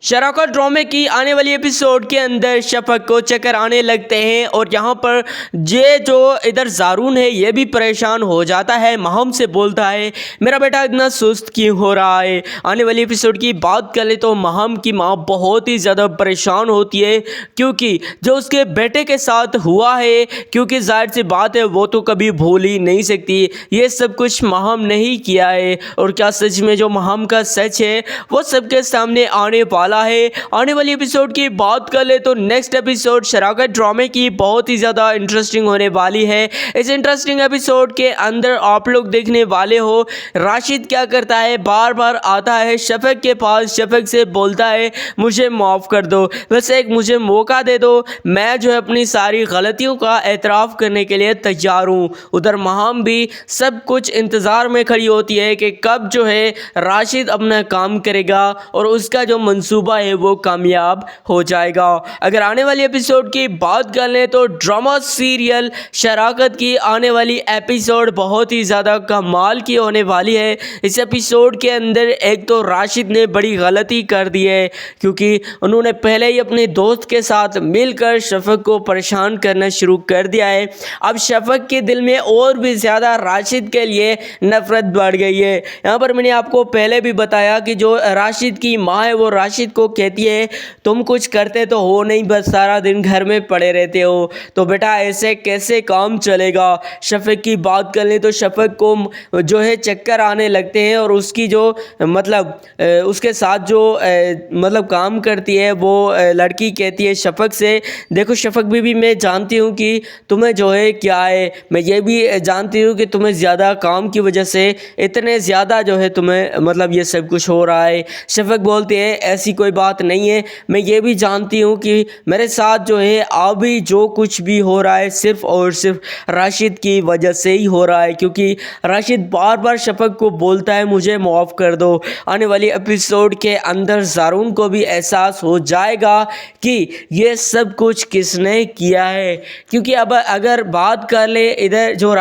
शराकत ड्रामे की आने वाली एपिसोड के अंदर शफक को चक्कर आने लगते हैं और यहाँ पर ये जो इधर ज़ारून है ये भी परेशान हो जाता है। महम से बोलता है मेरा बेटा इतना सुस्त क्यों हो रहा है। आने वाली एपिसोड की बात करें तो महम की माँ बहुत ही ज़्यादा परेशान होती है क्योंकि जो उसके बेटे के साथ हुआ है, क्योंकि जाहिर सी बात है वो तो कभी भूल ही नहीं सकती। ये सब कुछ महम ने ही किया है और क्या सच में जो महम का सच है वो सबके सामने आने वाला है। आने वाली एपिसोड की बात कर ले तो नेक्स्ट एपिसोड शराकत ड्रामे की बहुत ही ज़्यादा इंटरेस्टिंग होने वाली है। इस इंटरेस्टिंग एपिसोड के अंदर आप लोग देखने वाले हो राशिद क्या करता है, बार बार आता है शफक के पास, शफक से बोलता है मुझे माफ़ कर दो, बस एक मुझे मौका दे दो, मैं जो है अपनी सारी गलतियों का एतराफ़ करने के लिए तैयार हूँ। उधर महम भी सब कुछ इंतज़ार में खड़ी होती है कि कब जो है राशिद अपना काम करेगा और उसका जो मंसूबा है वो कामयाब हो जाएगा। अगर आने वाली एपिसोड की बात कर लें तो ड्रामा सीरियल शराकत की आने वाली एपिसोड बहुत ही ज़्यादा कमाल की होने वाली है। इस एपिसोड के अंदर एक तो राशिद ने बड़ी गलती कर दी है क्योंकि उन्होंने पहले ही अपने दोस्त के साथ मिलकर शफक को परेशान करना शुरू कर दिया है। अब शफक के दिल में और भी ज़्यादा राशिद के लिए नफरत बढ़ गई है। यहाँ पर मैंने आपको पहले भी बताया कि जो राशिद की माँ है वो राशिद को कहती है तुम कुछ करते तो हो नहीं, बस सारा दिन घर में पड़े रहते हो, तो बेटा ऐसे कैसे काम चलेगा। शफक की बात कर लें तो शफक को जो है चक्कर आने लगते हैं और उसकी जो मतलब उसके साथ जो मतलब काम करती है वो लड़की कहती है शफक से देखो शफक बीबी, मैं जानती हूँ कि तुम्हें जो है क्या है, मैं ये भी जानती हूँ कि तुम्हें ज़्यादा काम की वजह से इतने ज़्यादा जो है तुम्हें मतलब ये सब कुछ हो रहा है। शफक बोलते हैं ऐसी कोई बात नहीं है, मैं ये भी जानती हूँ कि मेरे साथ जो है अभी जो कुछ भी हो रहा है सिर्फ़ और सिर्फ राशिद की वजह से ही हो रहा है, क्योंकि राशिद बार बार शफक को बोलता है मुझे माफ़ कर दो। आने वाली एपिसोड के अंदर ज़ारून को भी एहसास हो जाएगा कि ये सब कुछ किसने किया है, क्योंकि अब अगर बात कर ले इधर जो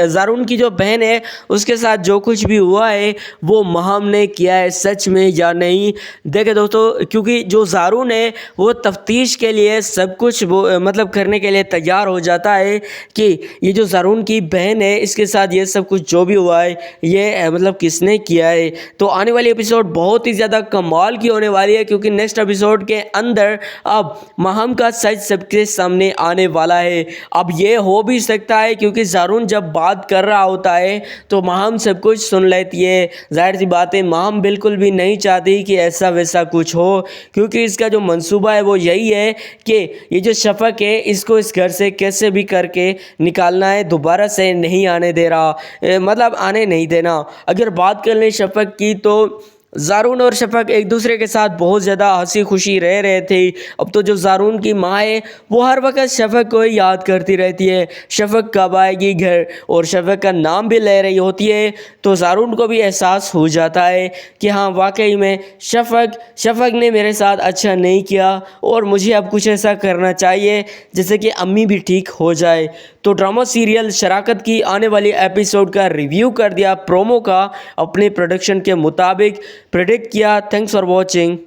ज़ारून की जो बहन है उसके साथ जो कुछ भी हुआ है वो महम ने किया है सच में या नहीं। देखे दोस्तों, क्योंकि जो ज़ारून है वो तफ्तीश के लिए सब कुछ वो मतलब करने के लिए तैयार हो जाता है कि ये जो ज़ारून की बहन है इसके साथ ये सब कुछ जो भी हुआ है ये मतलब किसने किया है। तो आने वाली एपिसोड बहुत ही ज़्यादा कमाल की होने वाली है क्योंकि नेक्स्ट एपिसोड के अंदर अब महम का सच सबके सामने आने वाला है। अब ये हो भी सकता है क्योंकि ज़ारून जब बात कर रहा होता है तो महम सब कुछ सुन लेती है। जाहिर सी बात है महम बिल्कुल भी नहीं चाहती कि ऐसा वैसा कुछ हो, क्योंकि इसका जो मंसूबा है वो यही है कि ये जो शफक है इसको इस घर से कैसे भी करके निकालना है, दोबारा से नहीं आने दे रहा, मतलब आने नहीं देना। अगर बात कर लें शफक की तो ज़ारून और शफक एक दूसरे के साथ बहुत ज़्यादा हंसी खुशी रह रहे थे। अब तो जो ज़ारून की माँ है वो हर वक्त शफक को ही याद करती रहती है, शफक कब आएगी घर, और शफक का नाम भी ले रही होती है। तो ज़ारून को भी एहसास हो जाता है कि हाँ वाकई में शफक ने मेरे साथ अच्छा नहीं किया और मुझे अब कुछ ऐसा करना चाहिए जैसे कि अम्मी भी ठीक हो जाए। तो ड्रामा सीरियल शराकत की आने वाली एपिसोड का रिव्यू कर दिया, प्रोमो का अपने प्रोडक्शन के मुताबिक प्रेडिक्ट किया। Thanks for watching.